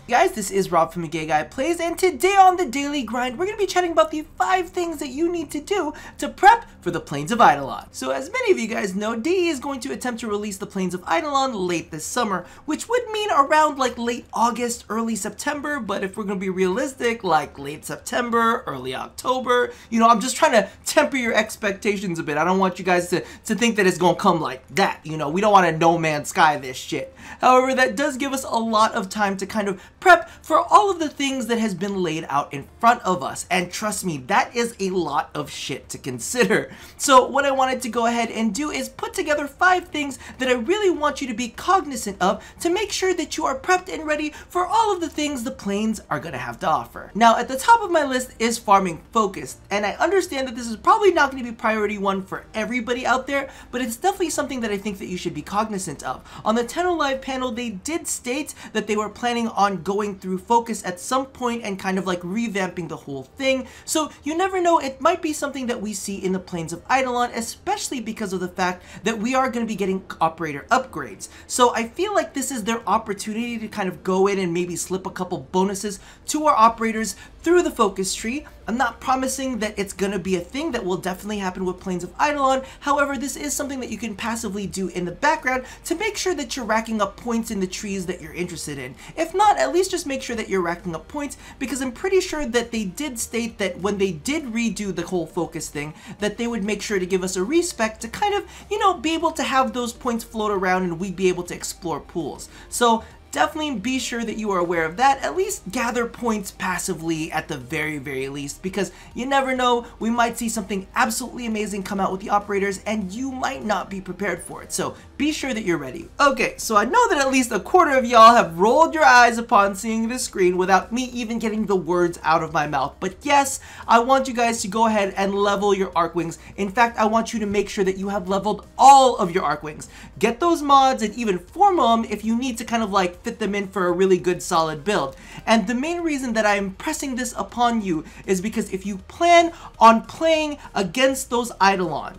Guys, this is Rob from the Gay Guy Plays, and today on The Daily Grind, we're going to be chatting about the 5 things that you need to do to prep for the Plains of Eidolon. So as many of you guys know, DE is going to attempt to release the Plains of Eidolon late this summer, which would mean around like late August, early September, but if we're going to be realistic, like late September, early October, you know, I'm just trying to temper your expectations a bit. I don't want you guys to think that it's going to come like that, you know, we don't want to no man's sky this shit. However, that does give us a lot of time to kind of prep for all of the things that has been laid out in front of us, and trust me, that is a lot of shit to consider. So what I wanted to go ahead and do is put together 5 things that I really want you to be cognizant of to make sure that you are prepped and ready for all of the things the plains are going to have to offer. Now at the top of my list is farming focused, and I understand that this is probably not going to be priority 1 for everybody out there, but it's definitely something that I think that you should be cognizant of. On the 10 Live panel, they did state that they were planning on going through focus at some point and kind of like revamping the whole thing, so you never know, it might be something that we see in the Plains of Eidolon, especially because of the fact that we are going to be getting operator upgrades. So I feel like this is their opportunity to kind of go in and maybe slip a couple bonuses to our operators through the focus tree. I'm not promising that it's going to be a thing that will definitely happen with Plains of Eidolon. However, this is something that you can passively do in the background to make sure that you're racking up points in the trees that you're interested in. If not, at least just make sure that you're racking up points, because I'm pretty sure that they did state that when they did redo the whole focus thing, that they would make sure to give us a respec to kind of, you know, be able to have those points float around and we'd be able to explore pools. So definitely be sure that you are aware of that. At least gather points passively at the very least, because you never know, we might see something absolutely amazing come out with the operators and you might not be prepared for it. So be sure that you're ready. Okay, so I know that at least a quarter of y'all have rolled your eyes upon seeing this screen without me even getting the words out of my mouth. But yes, I want you guys to go ahead and level your Arcwings. In fact, I want you to make sure that you have leveled all of your Arcwings. Get those mods and even forma them if you need to kind of like fit them in for a really good solid build. And the main reason that I'm pressing this upon you is because if you plan on playing against those Eidolon,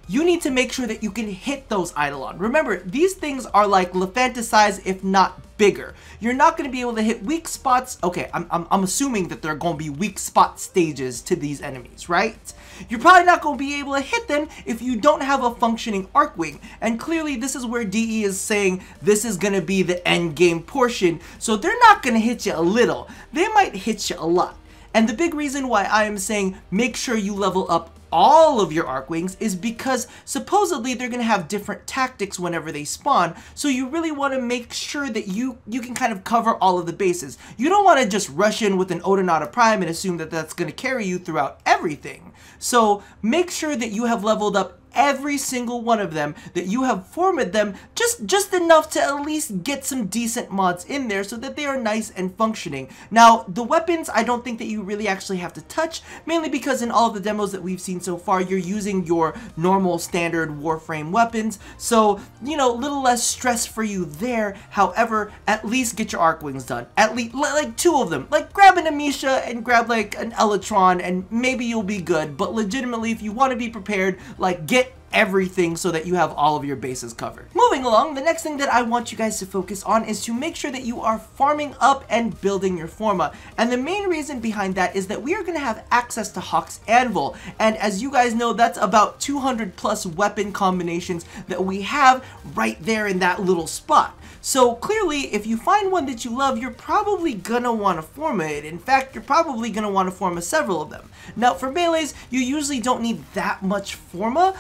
you need to make sure that you can hit those Eidolon. Remember, these things are like Lefanta size, if not bigger. You're not going to be able to hit weak spots. Okay, I'm assuming that there are going to be weak spot stages to these enemies, right? You're probably not going to be able to hit them if you don't have a functioning Arcwing. And clearly this is where DE is saying this is going to be the end game portion. So they're not going to hit you a little. They might hit you a lot. And the big reason why I am saying make sure you level up all of your Arcwings is because supposedly they're going to have different tactics whenever they spawn, so you really want to make sure that you can kind of cover all of the bases. You don't want to just rush in with an Odonata Prime and assume that that's going to carry you throughout everything. So make sure that you have leveled up every single one of them, that you have formed them just enough to at least get some decent mods in there so that they are nice and functioning. Now, the weapons, I don't think that you really actually have to touch, mainly because in all of the demos that we've seen so far, you're using your normal standard Warframe weapons, so, you know, a little less stress for you there. However, at least get your Arcwings done. At least, like 2 of them. Like, grab an Amisha and grab, like, an Elytron, and maybe you'll be good, but legitimately, if you want to be prepared, like, get everything so that you have all of your bases covered. Moving along, the next thing that I want you guys to focus on is to make sure that you are farming up and building your forma. And the main reason behind that is that we are going to have access to Hawk's Anvil. And as you guys know, that's about 200 plus weapon combinations that we have right there in that little spot. So clearly, if you find one that you love, you're probably gonna want to forma it. In fact, you're probably gonna want to forma several of them. Now, for melees, you usually don't need that much forma,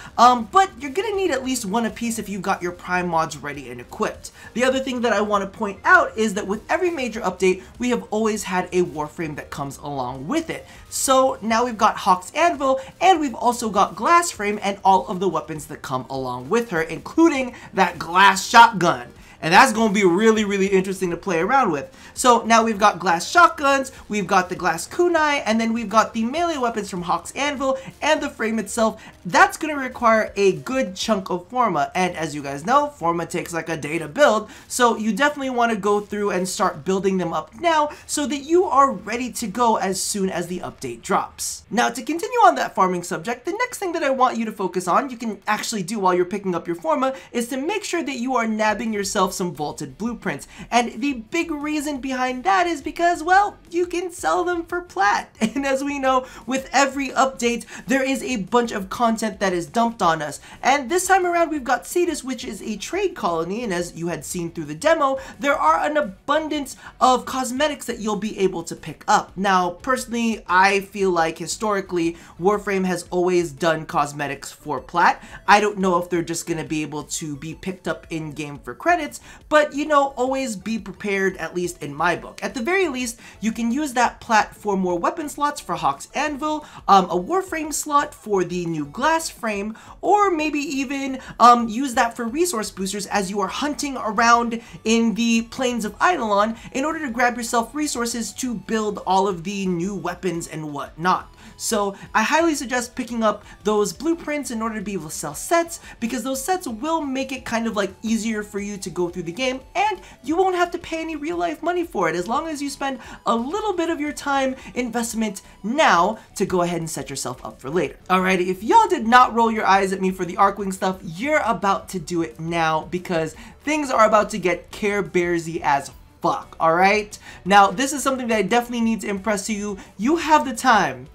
but you're gonna need at least 1 apiece if you've got your prime mods ready and equipped. The other thing that I want to point out is that with every major update, we have always had a Warframe that comes along with it. So now we've got Hawk's Anvil, and we've also got Glass Frame and all of the weapons that come along with her, including that glass shotgun. And that's going to be really interesting to play around with. So now we've got glass shotguns, we've got the glass kunai, and then we've got the melee weapons from Hawk's Anvil and the frame itself. That's going to require a good chunk of forma, and as you guys know, forma takes like a day to build, so you definitely want to go through and start building them up now so that you are ready to go as soon as the update drops. Now, to continue on that farming subject, the next thing that I want you to focus on, you can actually do while you're picking up your forma, is to make sure that you are nabbing yourself yourself some vaulted blueprints. And the big reason behind that is because, well, you can sell them for plat. And as we know, with every update, there is a bunch of content that is dumped on us. And this time around, we've got Cetus, which is a trade colony, and as you had seen through the demo, there are an abundance of cosmetics that you'll be able to pick up. Now, personally, I feel like historically, Warframe has always done cosmetics for plat. I don't know if they're just going to be able to be picked up in-game for credits, but you know, always be prepared, at least in my book. At the very least, you can use that plat for more weapon slots for Hawk's Anvil, a Warframe slot for the new glass frame, or maybe even use that for resource boosters as you are hunting around in the plains of Eidolon in order to grab yourself resources to build all of the new weapons and whatnot. So I highly suggest picking up those blueprints in order to be able to sell sets, because those sets will make it kind of like easier for you to go through the game, and you won't have to pay any real life money for it as long as you spend a little bit of your time investment now to go ahead and set yourself up for later. Alrighty, if y'all did not roll your eyes at me for the Arcwing stuff, you're about to do it now, because things are about to get Care Bearsy as fuck, alright? Now, this is something that I definitely need to impress you. You have the time.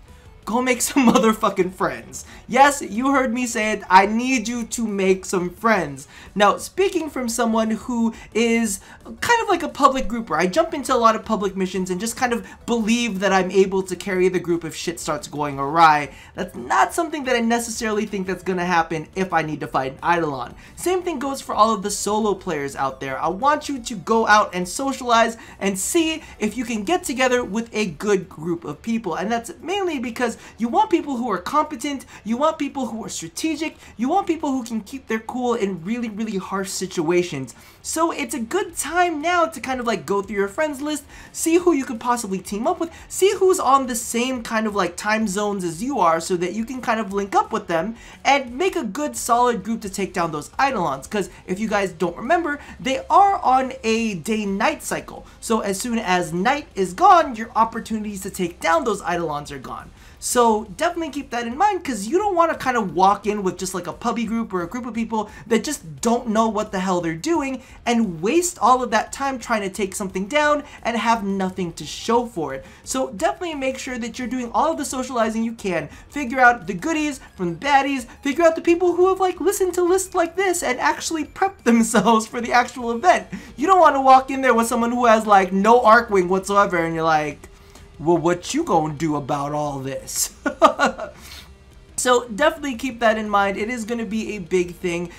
Go make some motherfucking friends. Yes, you heard me say it. I need you to make some friends. Now, speaking from someone who is kind of like a public grouper, I jump into a lot of public missions and just kind of believe that I'm able to carry the group if shit starts going awry. That's not something that I necessarily think that's gonna happen if I need to fight an Eidolon. Same thing goes for all of the solo players out there. I want you to go out and socialize and see if you can get together with a good group of people. And that's mainly because you want people who are competent, you want people who are strategic, you want people who can keep their cool in really, really harsh situations. So it's a good time now to kind of like go through your friends list, see who you could possibly team up with, see who's on the same kind of like time zones as you are so that you can kind of link up with them and make a good solid group to take down those Eidolons. Because if you guys don't remember, they are on a day-night cycle. So as soon as night is gone, your opportunities to take down those Eidolons are gone. So definitely keep that in mind, because you don't want to kind of walk in with just like a puppy group or a group of people that just don't know what the hell they're doing and waste all of that time trying to take something down and have nothing to show for it. So definitely make sure that you're doing all of the socializing you can. Figure out the goodies from the baddies, figure out the people who have like listened to lists like this and actually prep themselves for the actual event. You don't want to walk in there with someone who has like no Arcwing whatsoever and you're like, well, what you gonna do about all this? So definitely keep that in mind. It is going to be a big thing.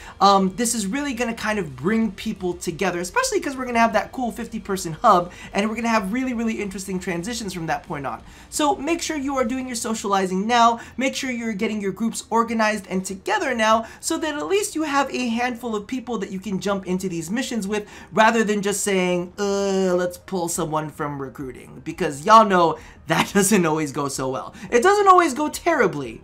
This is really going to kind of bring people together, especially because we're going to have that cool 50-person hub, and we're going to have really, really interesting transitions from that point on. So make sure you are doing your socializing now. Make sure you're getting your groups organized and together now, so that at least you have a handful of people that you can jump into these missions with, rather than just saying, let's pull someone from recruiting, because y'all know that doesn't always go so well. It doesn't always go terribly.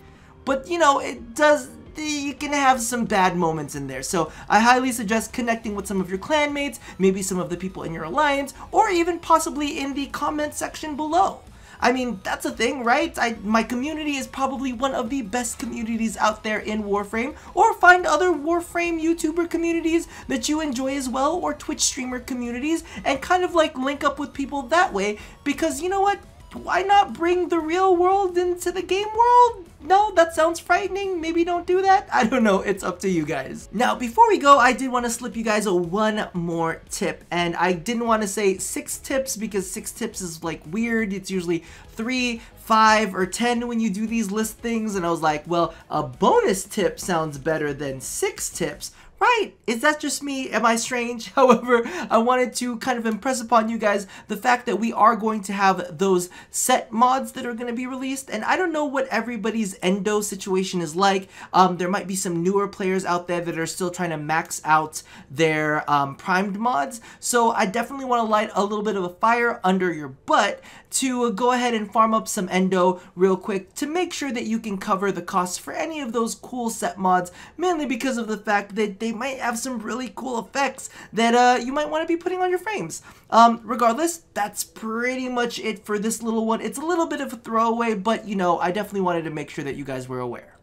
But, you know, it does, you can have some bad moments in there. So I highly suggest connecting with some of your clanmates, maybe some of the people in your alliance, or even possibly in the comment section below. I mean, that's a thing, right? My community is probably one of the best communities out there in Warframe, or find other Warframe YouTuber communities that you enjoy as well, or Twitch streamer communities, and kind of like link up with people that way, because you know what? Why not bring the real world into the game world? No, that sounds frightening. Maybe don't do that. I don't know. It's up to you guys. Now, before we go, I did want to slip you guys one more tip. And I didn't want to say 6 tips because 6 tips is like weird. It's usually 3, 5, or 10 when you do these list things. And I was like, well, a bonus tip sounds better than 6 tips. Right, is that just me? Am I strange? However, I wanted to kind of impress upon you guys the fact that we are going to have those set mods that are going to be released, and I don't know what everybody's endo situation is like. There might be some newer players out there that are still trying to max out their primed mods, so I definitely want to light a little bit of a fire under your butt to go ahead and farm up some endo real quick to make sure that you can cover the costs for any of those cool set mods, mainly because of the fact that they might have some really cool effects that you might want to be putting on your frames. Regardless, that's pretty much it for this little one. It's a little bit of a throwaway, but you know, I definitely wanted to make sure that you guys were aware.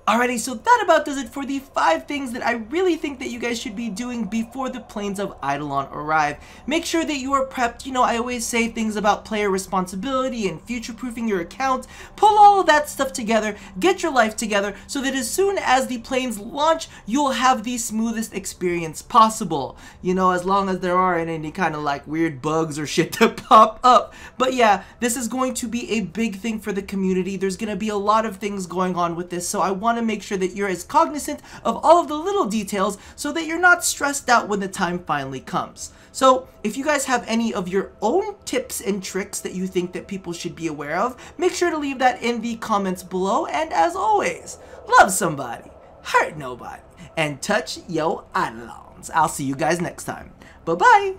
Alrighty, so that about does it for the 5 things that I really think that you guys should be doing before the planes of Eidolon arrive. Make sure that you are prepped. You know, I always say things about player responsibility and future-proofing your account. Pull all of that stuff together, get your life together, so that as soon as the planes launch, you'll have the smoothest experience possible. You know, as long as there aren't any kind of like weird bugs or shit that pop up. But yeah, this is going to be a big thing for the community. There's going to be a lot of things going on with this, so I want to make sure that you're as cognizant of all of the little details so that you're not stressed out when the time finally comes. So if you guys have any of your own tips and tricks that you think that people should be aware of, make sure to leave that in the comments below. And as always, love somebody, hurt nobody, and touch yo Eidolons. I'll see you guys next time. Bye-bye.